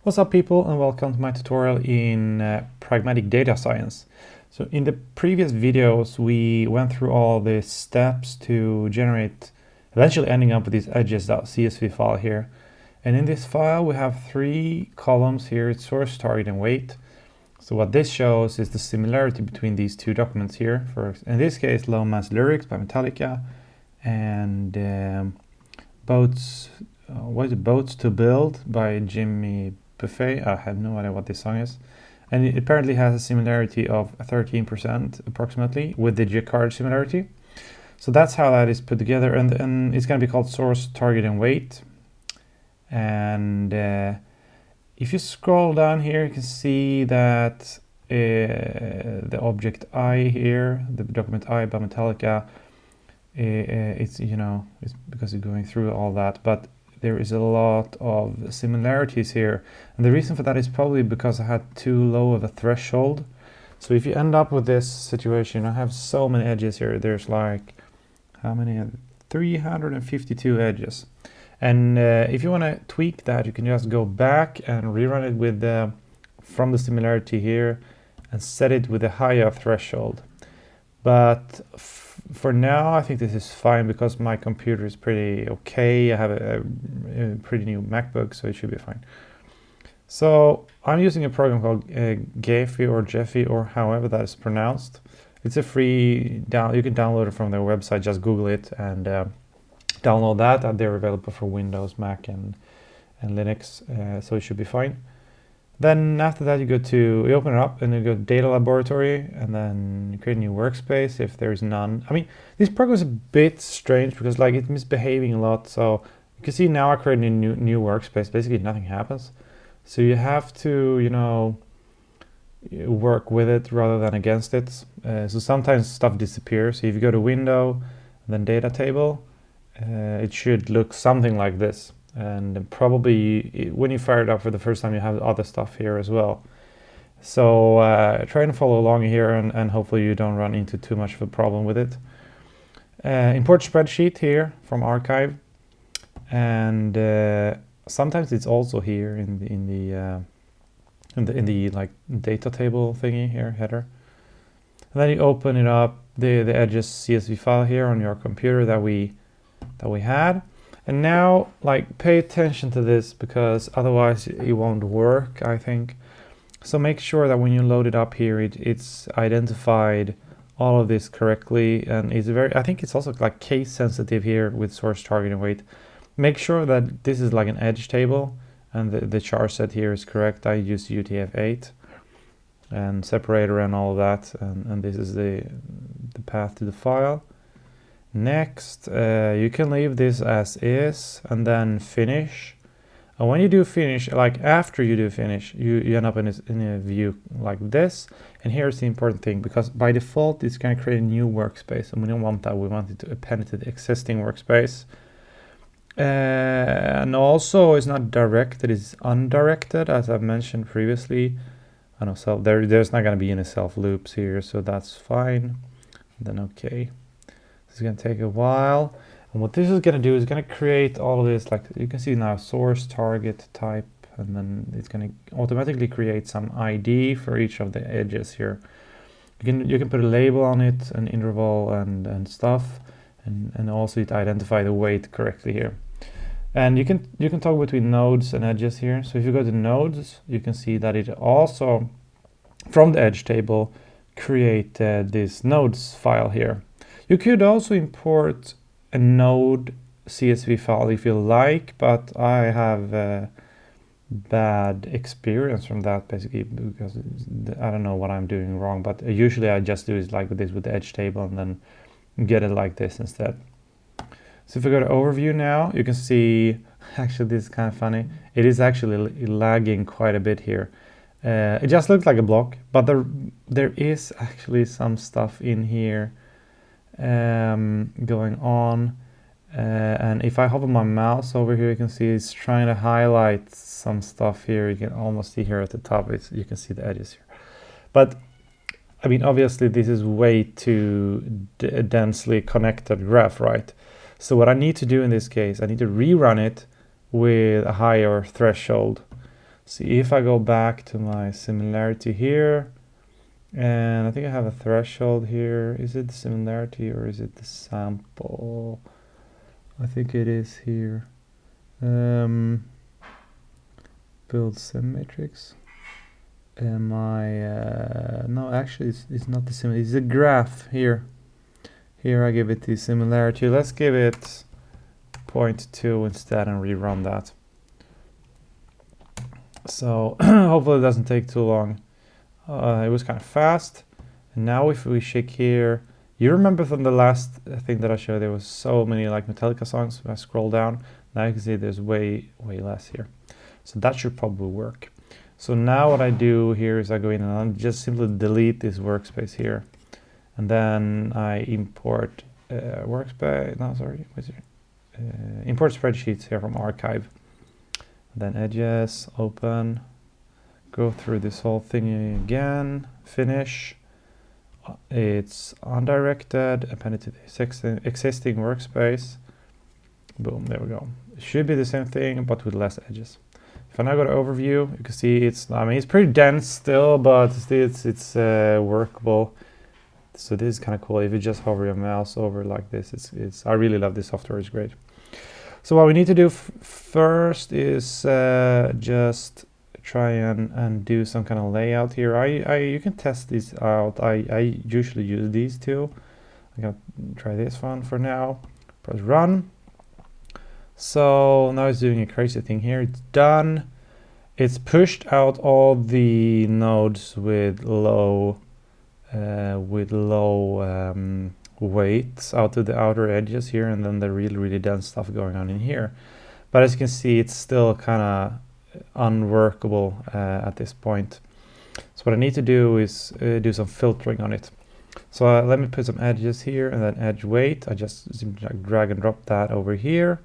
What's up, people, and welcome to my tutorial in pragmatic data science. So in the previous videos we went through all the steps to generate, eventually ending up with this edges.csv file here. And in this file we have three columns here: it's source, target, and weight. So what this shows is the similarity between these two documents here. For in this case, Low Mass Lyrics by Metallica and Boats Boats to Build by Gephi. I have no idea what this song is. And it apparently has a similarity of 13% approximately with the G-card similarity. So that's how that is put together, and it's going to be called source, target, and weight. And if you scroll down here, you can see that the object I here, the document I by Metallica, it's because it's going through all that, but there is a lot of similarities here, and the reason for that is probably because I had too low of a threshold. So if you end up with this situation, I have so many edges here. There's like, how many? 352 edges. And if you want to tweak that, you can just go back and rerun it with from the similarity here and set it with a higher threshold. But for now, I think this is fine because my computer is pretty okay. I have a pretty new MacBook, so it should be fine. So I'm using a program called Gephi or Gephi, or however that is pronounced. It's a free you can download it from their website. Just Google it and download that. And they're available for Windows, Mac, and Linux, so it should be fine. Then after that, you open it up and you go to Data Laboratory, and then you create a new workspace if there is none. I mean, this program is a bit strange because like it's misbehaving a lot. So you can see now I created a new workspace. Basically, nothing happens. So you have to, work with it rather than against it. So sometimes stuff disappears. So if you go to Window, then Data Table, it should look something like this. And probably when you fire it up for the first time, you have other stuff here as well. So try and follow along here, and hopefully you don't run into too much of a problem with it. Import spreadsheet here from archive, and sometimes it's also here in the like data table thingy here, header. And then you open it up, the edges CSV file here on your computer that we had. And now, like, pay attention to this because otherwise it won't work, I think. So make sure that when you load it up here, it's identified all of this correctly, and it's I think it's also like case sensitive here with source, target, and weight. Make sure that this is like an edge table, and the char set here is correct. I use UTF-8 and separator and all of that, and this is the path to the file. Next, you can leave this as is and then finish. And when you do finish, like after you do finish, you end up in a view like this. And here's the important thing, because by default it's going to create a new workspace, and we don't want that. We want it to append it to the existing workspace. And also it's not directed, it's undirected, as I've mentioned previously. I know, so there's not going to be any self loops here, so that's fine. And then okay. It's going to take a while, and what this is going to do is going to create all of this, like you can see now, source, target, type, and then it's going to automatically create some ID for each of the edges here. You can put a label on it, an interval, and stuff, and also it identify the weight correctly here. And you can toggle between nodes and edges here. So if you go to nodes, you can see that it also from the edge table create this nodes file here. You could also import a node CSV file if you like, but I have a bad experience from that, basically, because I don't know what I'm doing wrong, but usually I just do it like this with the edge table and then get it like this instead. So if we go to overview now, you can see, actually this is kind of funny, it is actually lagging quite a bit here. It just looks like a block, but there is actually some stuff in here going on, and if I hover my mouse over here, you can see it's trying to highlight some stuff here. You can almost see here at the top, you can see the edges here, but I mean, obviously this is way too densely connected graph, right? So what I need to do in this case, I need to rerun it with a higher threshold. See if I go back to my similarity here, and I think I have a threshold here. Is it the similarity or is it the sample? I think it is here. Build sim matrix. Am I no, actually it's not the similarity, it's a graph here. Here I give it the similarity. Let's give it 0.2 instead and rerun that. So hopefully it doesn't take too long. It was kind of fast. And now if we shake here, you remember from the last thing that I showed, there was so many like Metallica songs. If I scroll down, now you can see there's way less here. So that should probably work. So now what I do here is I go in and I just simply delete this workspace here. And then I import workspace, no, sorry, import spreadsheets here from archive. Then edges, open, go through this whole thing again, finish. It's undirected, appended to the existing workspace. Boom, there we go. It should be the same thing, but with less edges. If I now go to overview, you can see it's pretty dense still, but it's workable. So this is kind of cool. If you just hover your mouse over like this, I really love this software. It's great. So what we need to do first is just try and do some kind of layout here. You can test these out. I usually use these two. I'm gonna try this one for now. Press run. So now it's doing a crazy thing here. It's done. It's pushed out all the nodes with low weights out to the outer edges here, and then the really dense stuff going on in here. But as you can see, it's still kind of unworkable at this point. So what I need to do is do some filtering on it. So let me put some edges here and then edge weight. I just simply drag and drop that over here.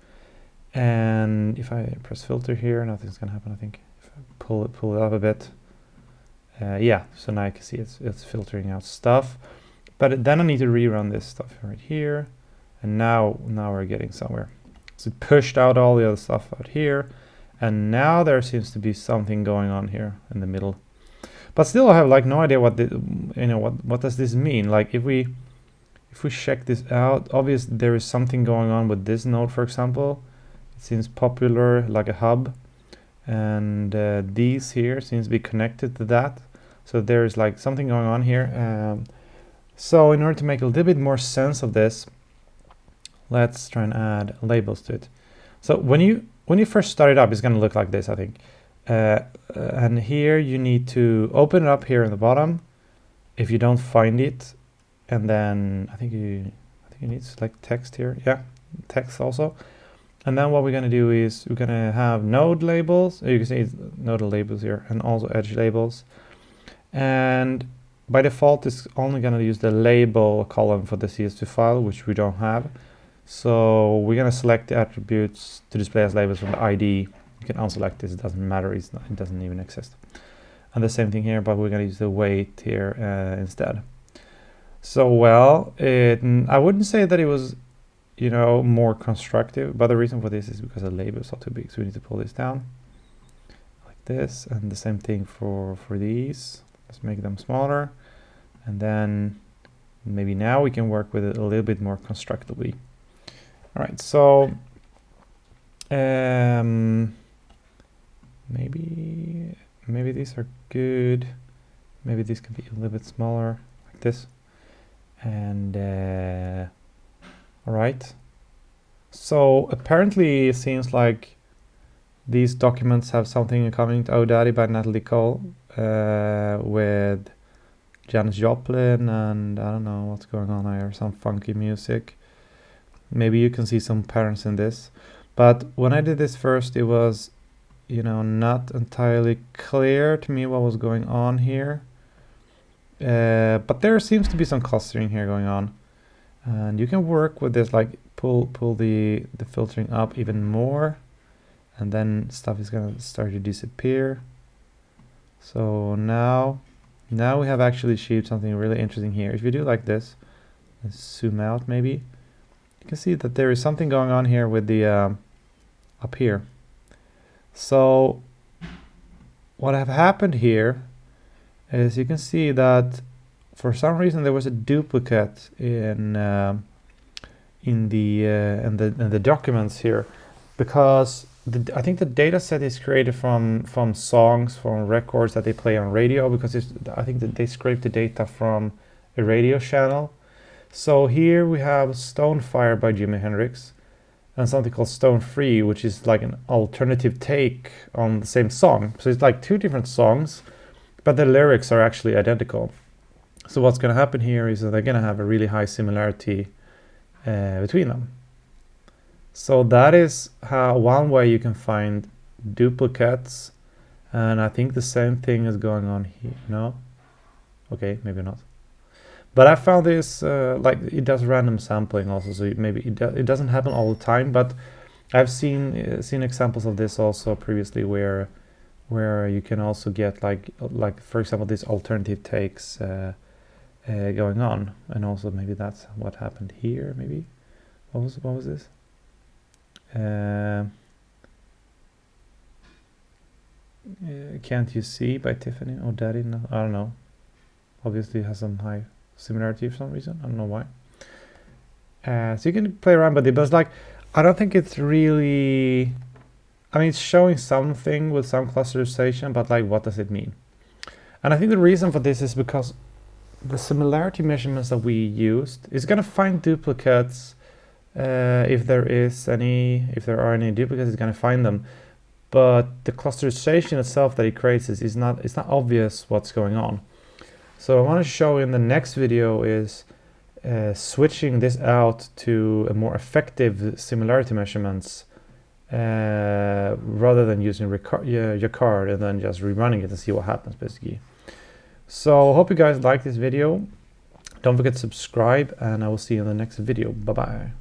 And if I press filter here, nothing's gonna happen, I think. If I pull it up a bit. Yeah, so now I can see it's filtering out stuff. But then I need to rerun this stuff right here. And now we're getting somewhere. So it pushed out all the other stuff out here. And now there seems to be something going on here in the middle. But still I have like no idea what does this mean? Like if we check this out, obviously there is something going on with this node, for example. It seems popular like a hub. And these here seems to be connected to that. So there's like something going on here. So in order to make a little bit more sense of this, let's try and add labels to it. So when you first start it up, it's going to look like this, I think. And here you need to open it up here in the bottom. If you don't find it, and then I think you need to select text here. Yeah, text also. And then what we're going to do is we're going to have node labels. You can see it's node labels here, and also edge labels. And by default, it's only going to use the label column for the CS2 file, which we don't have. So we're going to select the attributes to display as labels from the ID. You can unselect this, it doesn't matter, it doesn't even exist. And the same thing here, but we're going to use the weight here instead. So well, I wouldn't say that it was, more constructive, but the reason for this is because the labels are too big. So we need to pull this down like this, and the same thing for these. Let's make them smaller, and then maybe now we can work with it a little bit more constructively. All right, so maybe these are good. Maybe these can be a little bit smaller like this. And all right. So apparently it seems like these documents have something in common to Oh Daddy by Natalie Cole with Janis Joplin, and I don't know what's going on here, some funky music. Maybe you can see some patterns in this. But when I did this first, it was, not entirely clear to me what was going on here. But there seems to be some clustering here going on. And you can work with this, like pull the filtering up even more. And then stuff is going to start to disappear. So now we have actually achieved something really interesting here. If you do like this, let's zoom out maybe. You can see that there is something going on here with the up here. So what have happened here is you can see that for some reason there was a duplicate in the documents here, because I think the data set is created from songs, from records that they play on radio, because I think that they scrape the data from a radio channel. So here we have Stonefire by Jimi Hendrix and something called Stone Free, which is like an alternative take on the same song. So it's like two different songs, but the lyrics are actually identical. So what's going to happen here is that they're going to have a really high similarity between them. So that is how one way you can find duplicates, and I think the same thing is going on here. No? Okay, maybe not. But I found this, like it does random sampling also, so maybe it doesn't happen all the time, but I've seen examples of this also previously where you can also get like for example these alternative takes going on, and also maybe that's what happened here. Maybe what was this? Can't You See by Tiffany or Daddy? No, I don't know. Obviously it has some high similarity for some reason. I don't know why. So you can play around with it, but it's like, I don't think it's really, I mean, it's showing something with some clusterization, but like, what does it mean? And I think the reason for this is because the similarity measurements that we used is going to find duplicates. If there are any duplicates, it's going to find them. But the clusterization itself that it creates it's not obvious what's going on. So I want to show in the next video is switching this out to a more effective similarity measurements rather than using your card and then just rerunning it and see what happens basically. So I hope you guys like this video. Don't forget to subscribe, and I will see you in the next video. Bye bye.